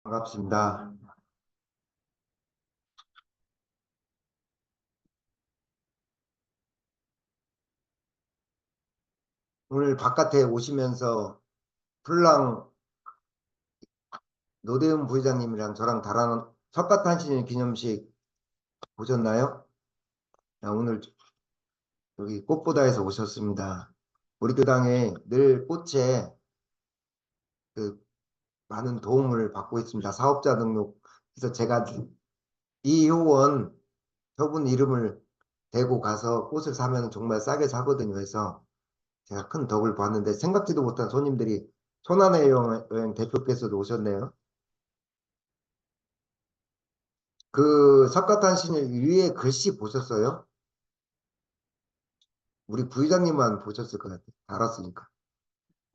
반갑습니다. 오늘 바깥에 오시면서 풀랑 노대은 부회장님이랑 저랑 달아난 석가탄신 기념식 보셨나요? 오늘 여기 꽃보다에서 오셨습니다. 우리 교당에 늘 꽃에 그 많은 도움을 받고 있습니다. 사업자 등록. 그래서 제가 이효원 저분 이름을 대고 가서 꽃을 사면 정말 싸게 사거든요. 그래서 제가 큰 덕을 봤는데 생각지도 못한 손님들이 손안의 여행 대표께서도 오셨네요. 그 석가탄신일 위에 글씨 보셨어요? 우리 부회장님만 보셨을 것 같아요. 달았으니까.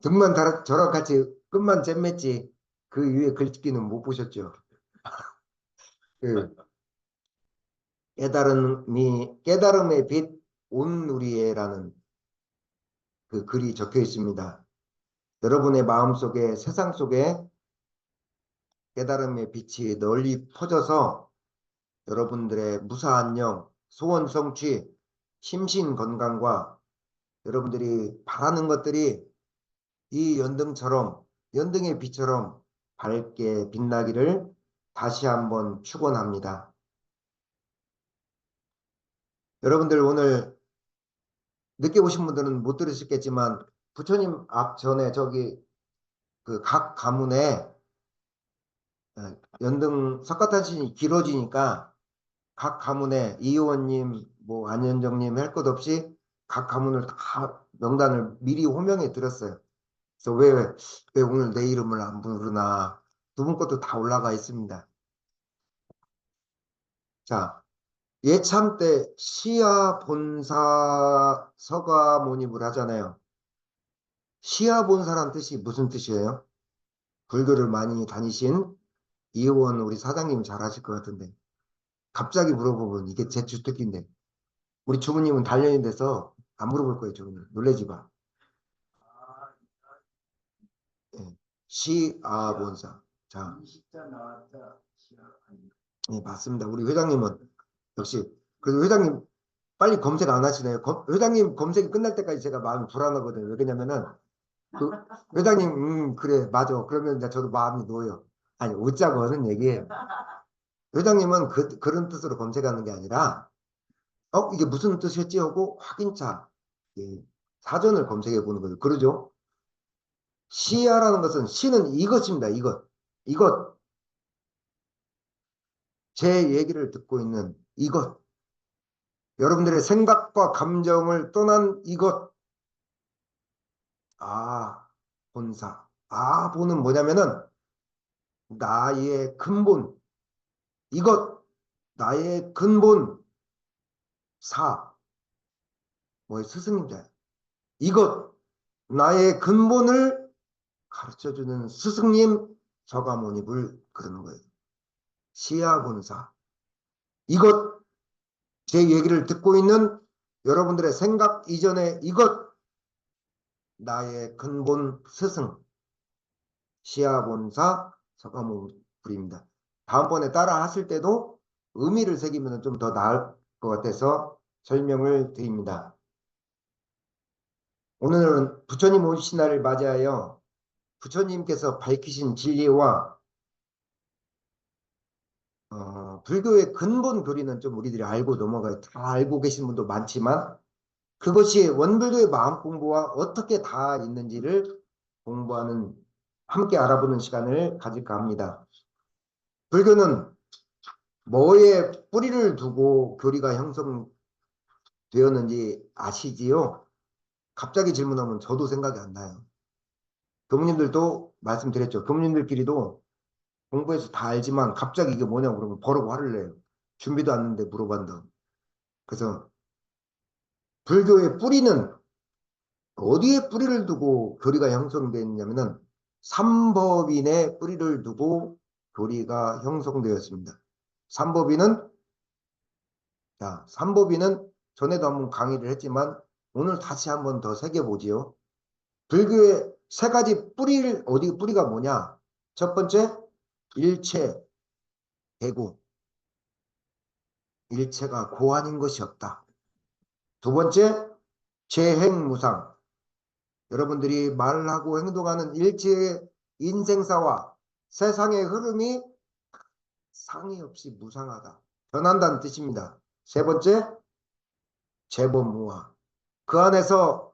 등만 저랑 같이 끝만 잼맸지 그 위에 글귀는 못 보셨죠? 그 깨달음의 빛 온누리에라는 그 글이 적혀 있습니다. 여러분의 마음속에 세상 속에 깨달음의 빛이 널리 퍼져서 여러분들의 무사한 영, 소원 성취, 심신 건강과 여러분들이 바라는 것들이 이 연등의 빛처럼 밝게 빛나기를 다시 한번 축원합니다. 여러분들 오늘 늦게 오신 분들은 못 들으셨겠지만 부처님 앞 전에 저기 그 각 가문에 연등 석가탄신이 길어지니까 각 가문에 이의원님 뭐 안현정님 할 것 없이 각 가문을 다 명단을 미리 호명해 드렸어요. 그래서 왜 오늘 내 이름을 안 부르나 두 분 것도 다 올라가 있습니다. 자, 예참 때 시야 본사 서가 모집을 하잖아요. 시야 본사란 뜻이 무슨 뜻이에요? 불교를 많이 다니신 이혜원 우리 사장님 잘 아실 것 같은데 갑자기 물어보면 이게 제 주특기인데 우리 주부님은 단련이 돼서 안 물어볼 거예요. 주부님 놀래지 마. 예. 시야 본사. 자, 예, 맞습니다. 우리 회장님은 역시 그래도 회장님 빨리 검색 안 하시네요. 회장님 검색이 끝날 때까지 제가 마음이 불안하거든요. 왜냐면은 그 회장님 그래 맞아. 그러면 이제 저도 마음이 놓여요. 아니 웃자고 하는 얘기예요. 회장님은 그런 뜻으로 검색하는 게 아니라 이게 무슨 뜻이었지 하고 확인차 예, 사전을 검색해 보는 거죠. 그러죠? 시야라는 것은 시는 이것입니다. 이것 제 얘기를 듣고 있는 이것 여러분들의 생각과 감정을 떠난 이것 본사 보는 뭐냐면은 나의 근본 이것 나의 근본 사 뭐의 스승입니다. 이것 나의 근본을 가르쳐주는 스승님 서가모니를 그러는 거예요. 시야본사 이것 제 얘기를 듣고 있는 여러분들의 생각 이전에 이것 나의 근본 스승 시야본사 서가모니입니다. 다음번에 따라 하실 때도 의미를 새기면 좀 더 나을 것 같아서 설명을 드립니다. 오늘은 부처님 오신 날을 맞이하여 부처님께서 밝히신 진리와 불교의 근본 교리는 좀 우리들이 알고 넘어가요. 다 알고 계신 분도 많지만 그것이 원불교의 마음 공부와 어떻게 다 있는지를 공부하는 함께 알아보는 시간을 가질까 합니다. 불교는 뭐에 뿌리를 두고 교리가 형성되었는지 아시지요? 갑자기 질문하면 저도 생각이 안 나요. 교무님들도 말씀드렸죠. 교무님들끼리도 공부해서 다 알지만 갑자기 이게 뭐냐고 그러면 버럭 화를 내요. 준비도 안 했는데 물어본다. 그래서 불교의 뿌리는 어디에 뿌리를 두고 교리가 형성되었냐면은 삼법인의 뿌리를 두고 교리가 형성되었습니다. 삼법인은 삼법인은 전에도 한번 강의를 했지만 오늘 다시 한번 더 새겨보지요. 불교의 세 가지 뿌리가 뭐냐? 첫 번째 일체 개고, 일체가 고아닌 것이 없다. 두 번째, 재행무상. 여러분들이 말하고 행동하는 일체의 인생사와 세상의 흐름이 상의 없이 무상하다. 변한다는 뜻입니다. 세 번째, 재범무화. 그 안에서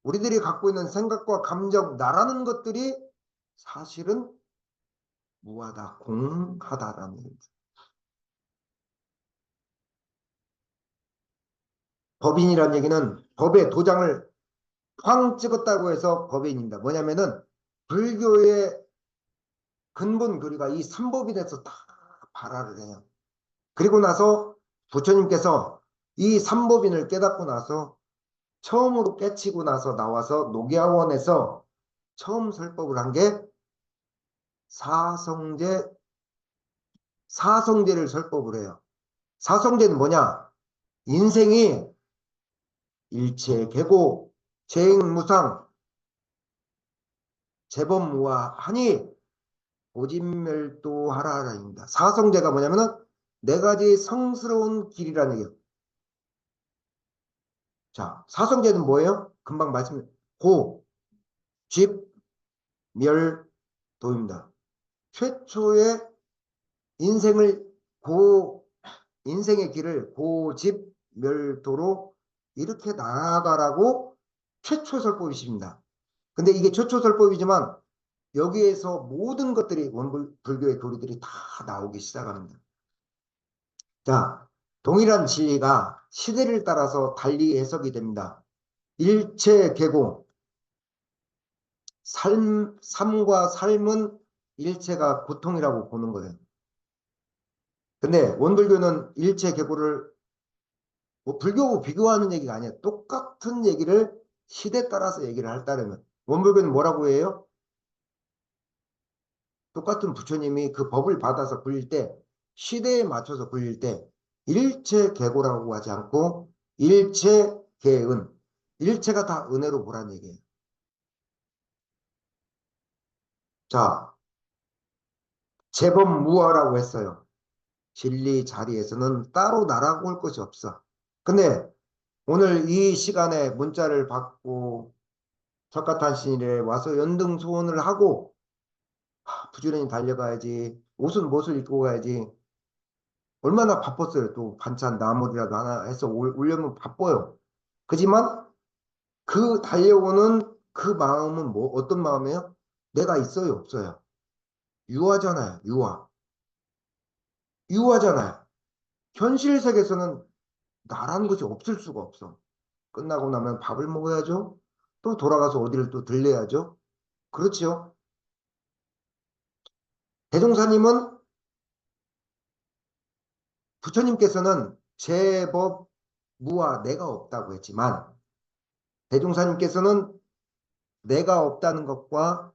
우리들이 갖고 있는 생각과 감정, 나라는 것들이 사실은 무하다, 공하다라는 얘기입니다. 법인이라는 얘기는 법에 도장을 쾅 찍었다고 해서 법인입니다. 뭐냐면은 불교의 근본 교리가 이 삼법인에서 다 발화를 해요. 그리고 나서 부처님께서 이 삼법인을 깨닫고 나서 처음으로 깨치고 나서 나와서 녹야원에서 처음 설법을 한 게 사성제, 사성제를 설법을 해요. 사성제는 뭐냐? 인생이 일체 개고 재행무상 재범무화하니 오진멸도하라입니다. 사성제가 뭐냐면은 네 가지 성스러운 길이라는 얘기예요. 자, 사성제는 뭐예요? 금방 말씀, 고, 집, 멸, 도입니다. 최초의 인생을 인생의 길을 고집 멸도로 이렇게 나아가라고 최초 설법이십니다. 근데 이게 최초 설법이지만 여기에서 모든 것들이 원불교의 교리들이 다 나오기 시작합니다. 자, 동일한 진리가 시대를 따라서 달리 해석이 됩니다. 일체 계공, 삶과 삶은 일체가 고통이라고 보는 거예요. 근데 원불교는 일체 계고를 뭐 불교하고 비교하는 얘기가 아니에요. 똑같은 얘기를 시대 따라서 얘기를 할 따르면 원불교는 뭐라고 해요? 똑같은 부처님이 그 법을 받아서 굴릴 때 시대에 맞춰서 굴릴 때 일체 계고라고 하지 않고 일체 계은, 일체가 다 은혜로 보란 얘기예요. 자, 재범무화라고 했어요. 진리 자리에서는 따로 날아올 것이 없어. 근데 오늘 이 시간에 문자를 받고 석가탄신일에 와서 연등 소원을 하고 부지런히 달려가야지. 옷은 무엇을 입고 가야지. 얼마나 바빴어요. 또 반찬 나물이라도 하나 해서 올려면 바빠요. 그지만 그 달려오는 그 마음은 뭐 어떤 마음이에요? 내가 있어요, 없어요? 유화잖아요. 유화. 유화잖아요. 현실 세계에서는 나라는 것이 없을 수가 없어. 끝나고 나면 밥을 먹어야죠. 또 돌아가서 어디를 또 들려야죠. 그렇죠. 대종사님은 부처님께서는 제법 무와 내가 없다고 했지만 대종사님께서는 내가 없다는 것과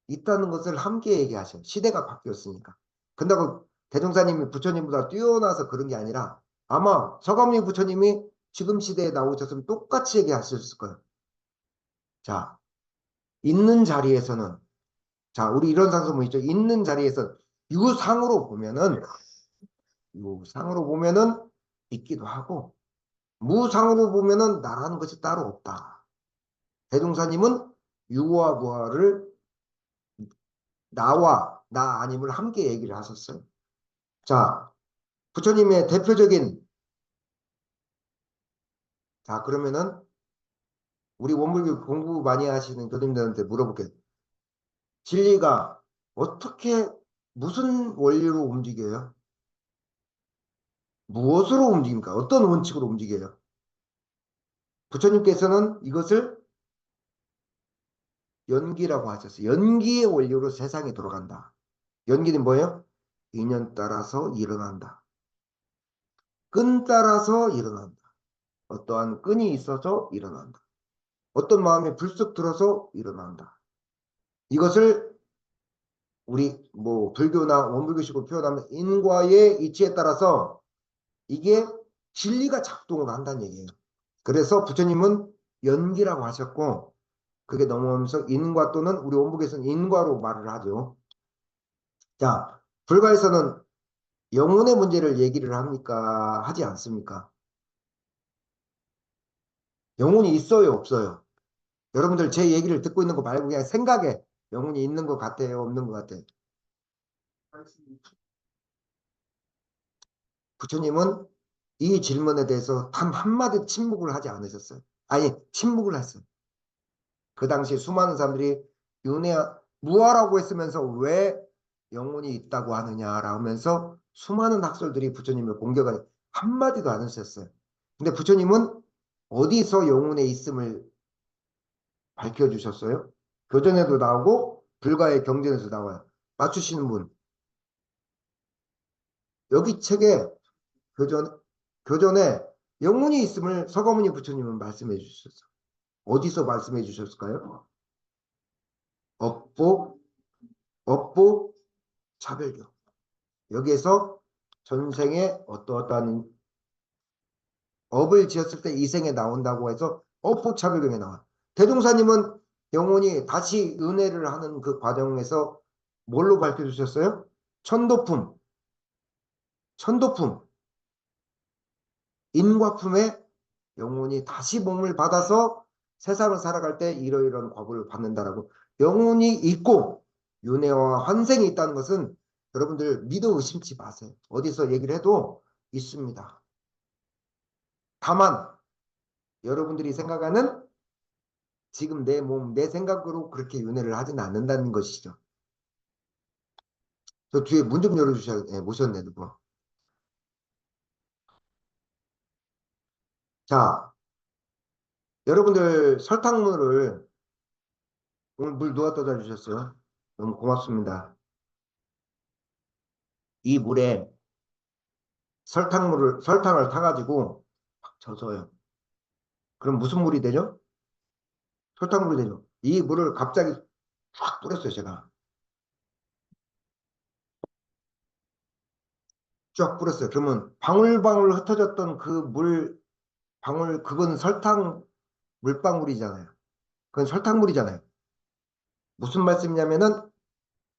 있다는 것을 함께 얘기하셔요. 시대가 바뀌었으니까. 근다고 대종사님이 부처님보다 뛰어나서 그런 게 아니라 아마 서가모니 부처님이 지금 시대에 나오셨으면 똑같이 얘기하셨을 거예요. 자, 있는 자리에서는 자, 우리 이런 상소문 있죠. 있는 자리에서 유상으로 보면은 있기도 하고 무상으로 보면은 나라는 것이 따로 없다. 대종사님은 유와 무아를 나와 나 아님을 함께 얘기를 하셨어요. 자, 부처님의 대표적인 자 그러면은 우리 원불교 공부 많이 하시는 교님들한테 물어볼게요. 진리가 어떻게 무슨 원리로 움직여요? 무엇으로 움직입니까? 어떤 원칙으로 움직여요? 부처님께서는 이것을 연기라고 하셨어요. 연기의 원리로 세상이 돌아간다. 연기는 뭐예요? 인연 따라서 일어난다. 끈 따라서 일어난다. 어떠한 끈이 있어서 일어난다. 어떤 마음이 불쑥 들어서 일어난다. 이것을 우리 뭐 불교나 원불교식으로 표현하면 인과의 이치에 따라서 이게 진리가 작동을 한다는 얘기예요. 그래서 부처님은 연기라고 하셨고 그게 넘어오면서 인과 또는 우리 원불교에서는 인과로 말을 하죠. 자, 불가에서는 영혼의 문제를 얘기를 합니까? 하지 않습니까? 영혼이 있어요, 없어요? 여러분들 제 얘기를 듣고 있는 거 말고 그냥 생각에 영혼이 있는 것 같아요, 없는 것 같아요? 부처님은 이 질문에 대해서 단 한마디 침묵을 하지 않으셨어요. 아니, 침묵을 했어요. 그 당시 수많은 사람들이 윤회 무아라고 했으면서 왜 영혼이 있다고 하느냐라고 하면서 수많은 학설들이 부처님을 공격하는 한마디도 안 하셨어요. 근데 부처님은 어디서 영혼의 있음을 밝혀주셨어요? 교전에도 나오고 불가의 경전에서 나와요. 맞추시는 분. 여기 책에 교전, 교전에 영혼이 있음을 서가모니 부처님은 말씀해 주셨어요. 어디서 말씀해 주셨을까요? 업보, 업보, 차별교. 여기에서 전생에 어떠어떠한 업을 지었을 때 이생에 나온다고 해서 업보 차별경에 나와. 대종사님은 영혼이 다시 은혜를 하는 그 과정에서 뭘로 밝혀주셨어요? 천도품, 천도품, 인과품에 영혼이 다시 몸을 받아서 세상을 살아갈 때 이러이러한 과보를 받는다라고. 영혼이 있고 윤회와 환생이 있다는 것은 여러분들 믿어 의심치 마세요. 어디서 얘기를 해도 있습니다. 다만 여러분들이 생각하는 지금 내 몸, 내 생각으로 그렇게 윤회를 하지는 않는다는 것이죠. 저 뒤에 문 좀 열어주셔야, 예, 모셨네, 누구. 자, 여러분들 설탕물을 오늘 물 누가 떠다 주셨어요? 너무 고맙습니다. 이 물에 설탕을 타가지고 막 젖어요. 그럼 무슨 물이 되죠? 설탕물이 되죠. 이 물을 갑자기 쫙 뿌렸어요, 제가. 쫙 뿌렸어요. 그러면 방울방울 흩어졌던 그 물, 방울, 그건 설탕 물방울이잖아요. 그건 설탕물이잖아요. 무슨 말씀이냐면은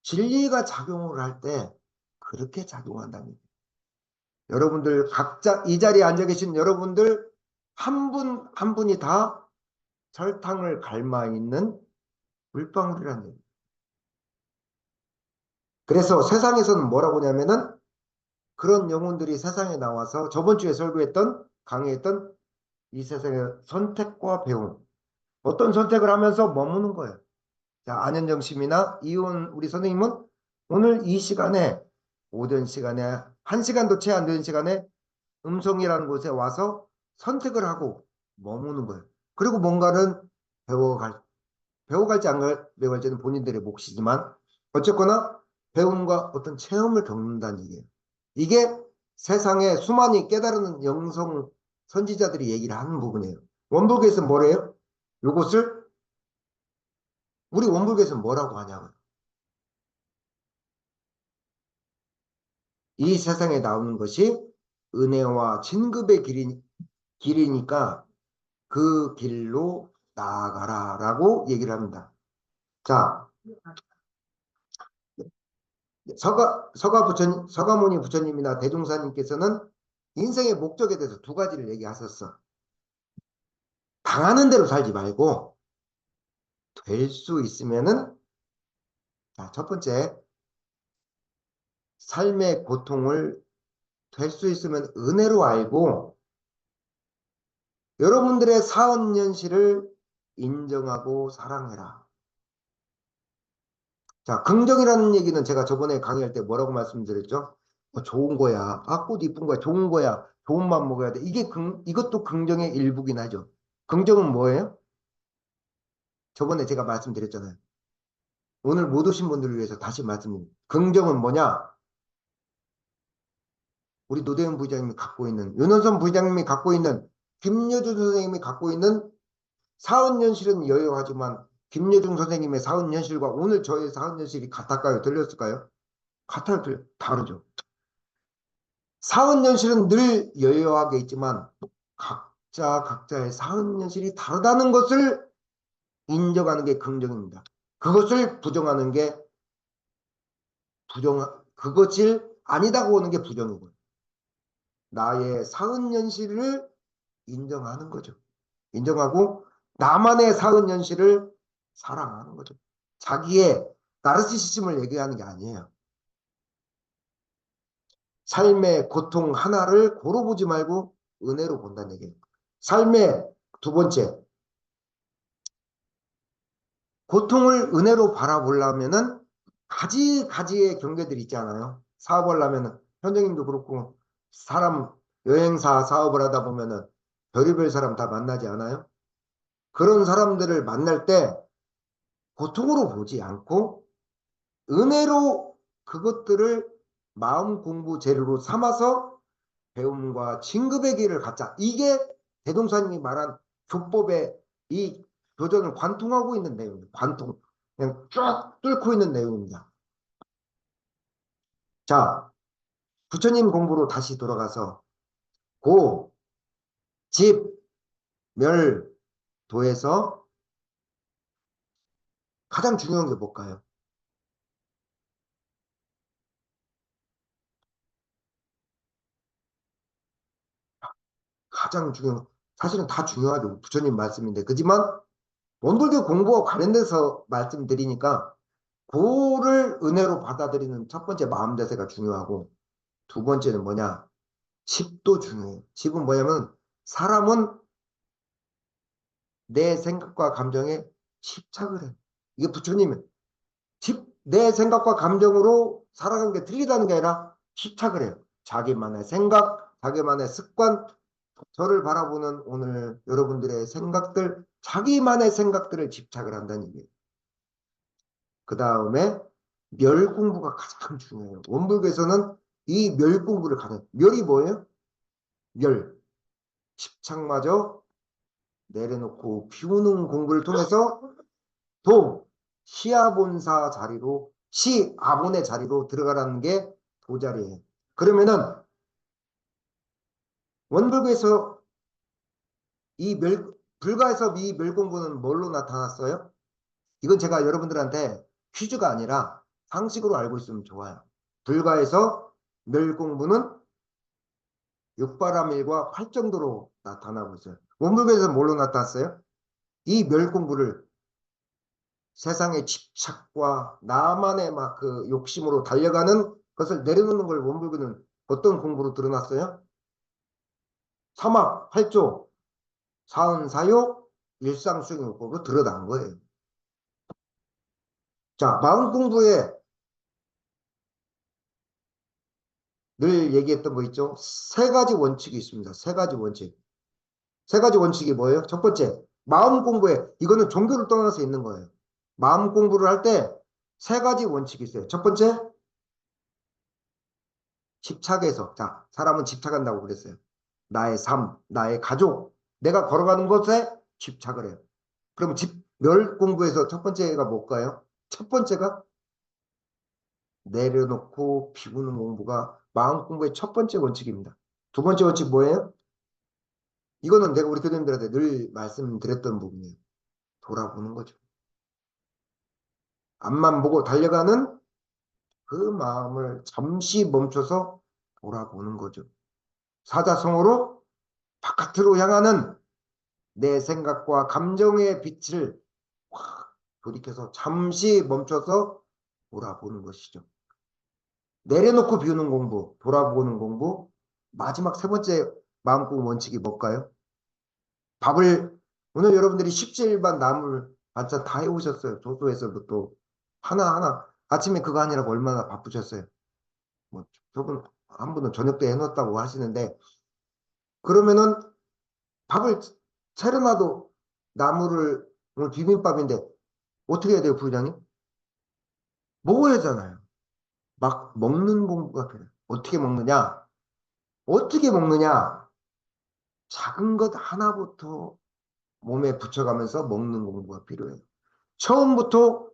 진리가 작용을 할 때 그렇게 작용한다는 거예요. 여러분들 각자 이 자리에 앉아 계신 여러분들 한 분 한 분이 다 설탕을 갈마 있는 물방울이라는 얘기예요. 그래서 세상에서는 뭐라고 하냐면은 그런 영혼들이 세상에 나와서 저번 주에 설교했던 강의했던 이 세상의 선택과 배움 어떤 선택을 하면서 머무는 거예요. 자, 안현정 씨이나 이혼 우리 선생님은 오늘 이 시간에 오전 시간에 한 시간도 채 안 되는 시간에 음성이라는 곳에 와서 선택을 하고 머무는 거예요. 그리고 뭔가는 배워갈 배워갈지 안 배워갈지는 본인들의 몫이지만 어쨌거나 배움과 어떤 체험을 겪는다는 얘기예요. 이게 세상에 수많이 깨달은 영성 선지자들이 얘기를 하는 부분이에요. 원불교에서는 뭐래요? 이것을 우리 원불교에서는 뭐라고 하냐고요. 이 세상에 나오는 것이 은혜와 진급의 길이니까 그 길로 나아가라라고 얘기를 합니다. 자, 서가모니 부처님이나 대종사님께서는 인생의 목적에 대해서 두 가지를 얘기하셨어. 당하는 대로 살지 말고 될 수 있으면은 자, 첫 번째 삶의 고통을 될 수 있으면 은혜로 알고 여러분들의 사언연실을 인정하고 사랑해라. 자, 긍정이라는 얘기는 제가 저번에 강의할 때 뭐라고 말씀드렸죠? 좋은 거야. 아, 꽃 이쁜 거야. 좋은 거야. 좋은 맘 먹어야 돼. 이것도 긍정의 일부긴 하죠. 긍정은 뭐예요? 저번에 제가 말씀드렸잖아요. 오늘 못 오신 분들을 위해서 다시 말씀드립니다. 긍정은 뭐냐? 우리 노대현 부장님이 갖고 있는, 윤원선 부장님이 갖고 있는, 김여준 선생님이 갖고 있는 사은현실은 여여하지만 김여준 선생님의 사은현실과 오늘 저의 사은현실이 같을까요? 들렸을까요? 같아요, 다르죠. 사은현실은 늘 여여하게 있지만 각자의 사은현실이 다르다는 것을 인정하는 게 긍정입니다. 그것을 부정하는 게 그것이 아니다고 오는 게 부정이고요. 나의 사은연실을 인정하는 거죠. 인정하고 나만의 사은연실을 사랑하는 거죠. 자기의 나르시시즘을 얘기하는 게 아니에요. 삶의 고통 하나를 고루 보지 말고 은혜로 본다는 얘기예요. 삶의 두 번째, 고통을 은혜로 바라보려면은 가지가지의 경계들이 있잖아요. 사업을 하면은 현정님도 그렇고 사람 여행사 사업을 하다 보면은 별의별 사람 다 만나지 않아요? 그런 사람들을 만날 때 고통으로 보지 않고 은혜로 그것들을 마음 공부 재료로 삼아서 배움과 진급의 길을 갖자. 이게 대동사님이 말한 교법의 이 교전을 관통하고 있는 내용입니다. 관통. 그냥 쫙 뚫고 있는 내용입니다. 자, 부처님 공부로 다시 돌아가서 고, 집, 멸, 도에서 가장 중요한 게 뭘까요? 가장 중요한, 사실은 다 중요하죠. 부처님 말씀인데. 그지만 원불교 공부와 관련돼서 말씀드리니까 고를 은혜로 받아들이는 첫 번째 마음 자세가 중요하고 두 번째는 뭐냐? 집도 중요해요. 집은 뭐냐면 사람은 내 생각과 감정에 집착을 해. 이게 부처님은 내 생각과 감정으로 살아가는 게 틀리다는 게 아니라 집착을 해요. 자기만의 생각, 자기만의 습관, 저를 바라보는 오늘 여러분들의 생각들, 자기만의 생각들을 집착을 한다는 얘기예요. 그 다음에 멸 공부가 가장 중요해요. 원불교에서는 이 멸 공부를 가는, 멸이 뭐예요? 멸. 집착마저 내려놓고 비우는 공부를 통해서 도, 시아본사 자리로, 시아본의 자리로 들어가라는 게 도자리예요. 그러면은 원불교에서 불가에서 이 멸 공부는 뭘로 나타났어요? 이건 제가 여러분들한테 퀴즈가 아니라 상식으로 알고 있으면 좋아요. 불가에서 멸 공부는 육바라밀과 활정도로 나타나고 있어요. 원불교에서 뭘로 나타났어요? 이 멸 공부를 세상의 집착과 나만의 막 그 욕심으로 달려가는 것을 내려놓는 걸 원불교는 어떤 공부로 드러났어요? 사막, 팔조, 사은사욕, 일상수행요법으로 드러난 거예요. 자, 마음 공부에 늘 얘기했던 거 있죠? 세 가지 원칙이 있습니다. 세 가지 원칙. 세 가지 원칙이 뭐예요? 첫 번째, 마음 공부에, 이거는 종교를 떠나서 있는 거예요. 마음 공부를 할 때 세 가지 원칙이 있어요. 첫 번째, 집착에서. 자, 사람은 집착한다고 그랬어요. 나의 삶, 나의 가족, 내가 걸어가는 것에 집착을 해요. 그럼 멸 공부에서 첫 번째가 뭘까요? 첫 번째가 내려놓고 비우는 공부가 마음 공부의 첫 번째 원칙입니다. 두 번째 원칙 뭐예요? 이거는 내가 우리 교수님들한테 늘 말씀드렸던 부분이에요. 돌아보는 거죠. 앞만 보고 달려가는 그 마음을 잠시 멈춰서 돌아보는 거죠. 사자성어로 바깥으로 향하는 내 생각과 감정의 빛을 확 돌이켜서 잠시 멈춰서 돌아보는 것이죠. 내려놓고 비우는 공부, 돌아보는 공부, 마지막 세 번째 마음공 원칙이 뭘까요? 밥을, 오늘 여러분들이 십시일반 나물 반찬 다 해오셨어요. 조소에서부터 하나하나. 아침에 그거 하느라고 얼마나 바쁘셨어요. 뭐, 저분, 한 분은 저녁 때 해놓았다고 하시는데, 그러면은 밥을 차려놔도 나물을, 오늘 비빔밥인데, 어떻게 해야 돼요, 부장님? 먹어야 하잖아요. 막 먹는 공부가 필요해요. 어떻게 먹느냐? 어떻게 먹느냐? 작은 것 하나부터 몸에 붙여가면서 먹는 공부가 필요해요. 처음부터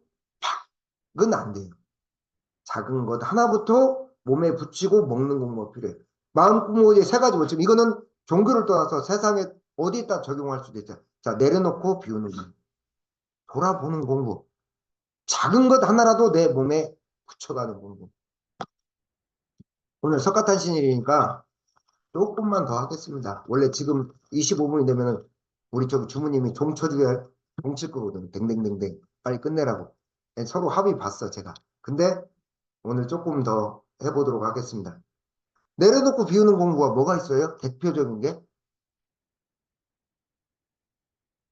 팍은 안 돼요. 작은 것 하나부터 몸에 붙이고 먹는 공부가 필요해요. 마음 공부의 세 가지 원칙. 이거는 종교를 떠나서 세상에 어디에다 적용할 수도 있어요. 자, 내려놓고 비우는 공부. 돌아보는 공부. 작은 것 하나라도 내 몸에 붙여가는 공부. 오늘 석가탄신일이니까 조금만 더 하겠습니다. 원래 지금 25분이 되면은 우리 저기 주무님이 종 쳐줘야 종 칠 거거든. 댕댕댕댕. 빨리 끝내라고. 네, 서로 합의 봤어, 제가. 근데 오늘 조금 더 해보도록 하겠습니다. 내려놓고 비우는 공부가 뭐가 있어요? 대표적인 게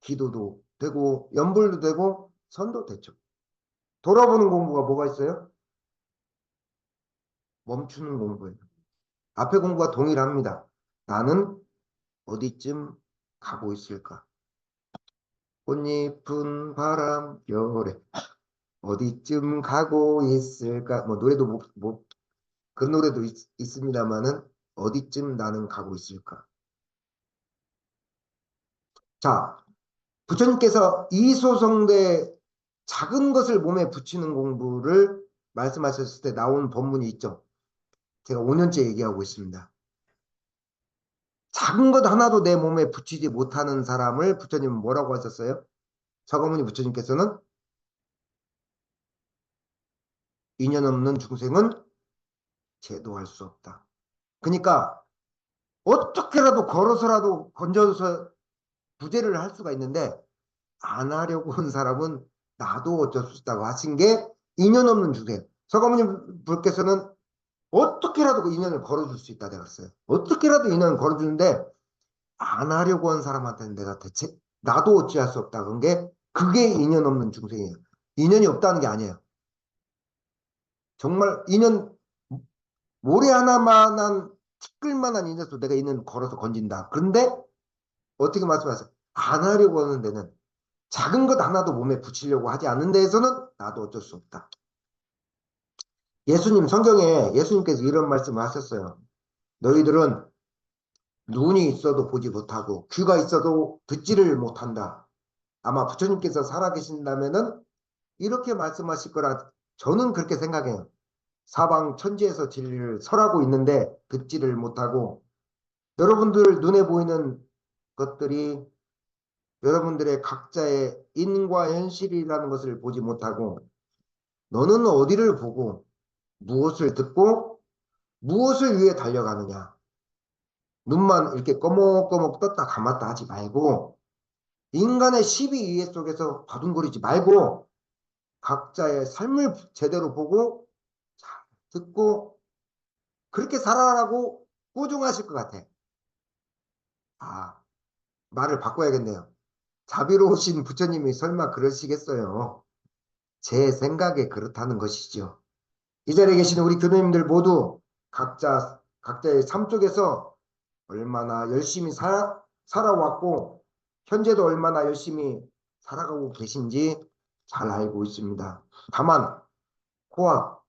기도도 되고 연불도 되고 선도 되죠. 돌아보는 공부가 뭐가 있어요? 멈추는 공부예요. 앞에 공부가 동일합니다. 나는 어디쯤 가고 있을까? 꽃잎은 바람 겨울에 어디쯤 가고 있을까? 뭐 노래도 그런 노래도 있습니다만은 어디쯤 나는 가고 있을까? 자, 부처님께서 이소성대 작은 것을 몸에 붙이는 공부를 말씀하셨을 때 나온 법문이 있죠. 제가 5년째 얘기하고 있습니다. 작은 것 하나도 내 몸에 붙이지 못하는 사람을 부처님은 뭐라고 하셨어요? 서가모니 부처님께서는 인연 없는 중생은 제도할 수 없다. 그러니까 어떻게라도 걸어서라도 건져서 부재를 할 수가 있는데 안 하려고 한 사람은 나도 어쩔 수 없다고 하신 게 인연 없는 중생. 서가모니 분께서는 어떻게라도 그 인연을 걸어줄 수 있다 되었어요. 어떻게라도 인연을 걸어주는데 안 하려고 한 사람한테는 내가 대체 나도 어찌할 수 없다. 그런 게 그게 인연 없는 중생이에요. 인연이 없다는 게 아니에요. 정말 인연 모래 하나만한 티끌만한 인연도 내가 인연 걸어서 건진다. 그런데 어떻게 말씀하세요? 안 하려고 하는 데는 작은 것 하나도 몸에 붙이려고 하지 않는 데에서는 나도 어쩔 수 없다. 예수님 성경에 예수님께서 이런 말씀을 하셨어요. 너희들은 눈이 있어도 보지 못하고 귀가 있어도 듣지를 못한다. 아마 부처님께서 살아계신다면은 이렇게 말씀하실 거라 저는 그렇게 생각해요. 사방 천지에서 진리를 설하고 있는데 듣지를 못하고 여러분들 눈에 보이는 것들이 여러분들의 각자의 인과 현실이라는 것을 보지 못하고 너는 어디를 보고 무엇을 듣고 무엇을 위해 달려가느냐. 눈만 이렇게 꺼먹꺼먹 떴다 감았다 하지 말고 인간의 시비이해 속에서 바둥거리지 말고 각자의 삶을 제대로 보고 잘 듣고 그렇게 살아라고 꾸중하실 것 같아. 아, 말을 바꿔야겠네요. 자비로우신 부처님이 설마 그러시겠어요? 제 생각에 그렇다는 것이죠. 이 자리에 계시는 우리 교도님들 모두 각자의 삶 속에서 얼마나 열심히 살아왔고 현재도 얼마나 열심히 살아가고 계신지 잘 알고 있습니다. 다만 코와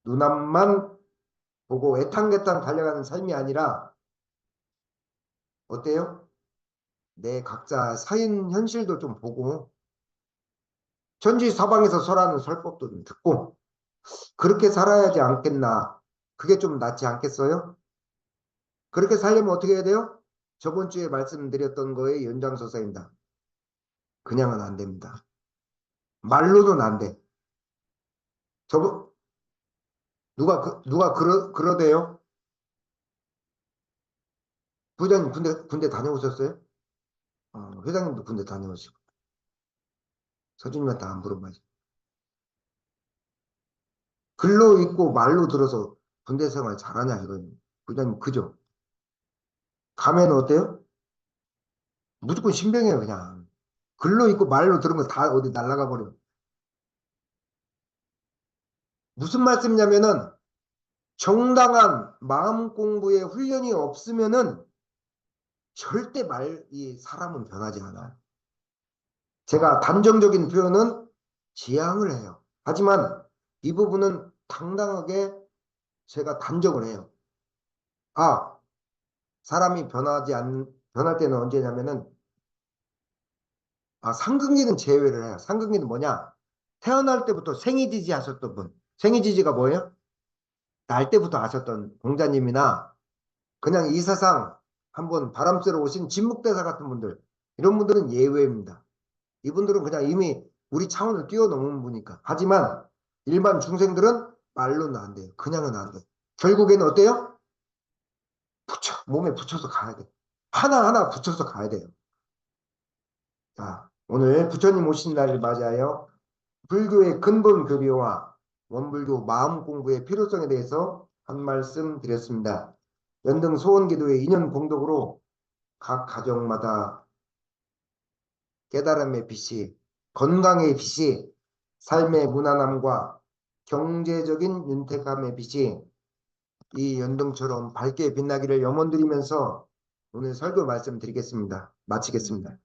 눈앞만 보고 애탕애탕 달려가는 삶이 아니라 어때요? 내 각자 사인 현실도 좀 보고 천지 사방에서 설하는 설법도 좀 듣고 그렇게 살아야지 않겠나. 그게 좀 낫지 않겠어요? 그렇게 살려면 어떻게 해야 돼요? 저번 주에 말씀드렸던 거의 연장선상입니다. 그냥은 안 됩니다. 말로는 안 돼. 저번 누가 그러대요? 부장님 군대 다녀오셨어요? 회장님도 군대 다녀오시고 서준님한테 안 물어봐야지. 글로 읽고 말로 들어서 군대 생활 잘하냐 이거예요. 부장님 그죠? 가면 어때요? 무조건 신병이에요 그냥. 글로 읽고 말로 들은 거 다 어디 날아가 버려. 무슨 말씀이냐면은 정당한 마음 공부의 훈련이 없으면은 절대 이 사람은 변하지 않아요. 제가 단정적인 표현은 지향을 해요. 하지만 이 부분은 당당하게 제가 단정을 해요. 아, 사람이 변할 때는 언제냐면은 상근기는 제외를 해요. 상근기는 뭐냐? 태어날 때부터 생이지지 하셨던 분. 생이지지가 뭐예요? 날 때부터 아셨던 공자님이나 그냥 이 세상 한번 바람 쐬러 오신 진묵대사 같은 분들. 이런 분들은 예외입니다. 이분들은 그냥 이미 우리 차원을 뛰어넘은 분이니까. 하지만 일반 중생들은 말로는 안 돼요. 그냥은 안 돼. 결국에는 어때요? 몸에 붙여서 가야 돼. 하나하나 붙여서 가야 돼요. 자, 오늘 부처님 오신 날을 맞이하여 불교의 근본 교리와 원불교 마음 공부의 필요성에 대해서 한 말씀 드렸습니다. 연등 소원기도의 인연 공덕으로 각 가정마다 깨달음의 빛이, 건강의 빛이, 삶의 무난함과 경제적인 윤택함의 빛이 이 연등처럼 밝게 빛나기를 염원드리면서 오늘 설교 말씀드리겠습니다. 마치겠습니다.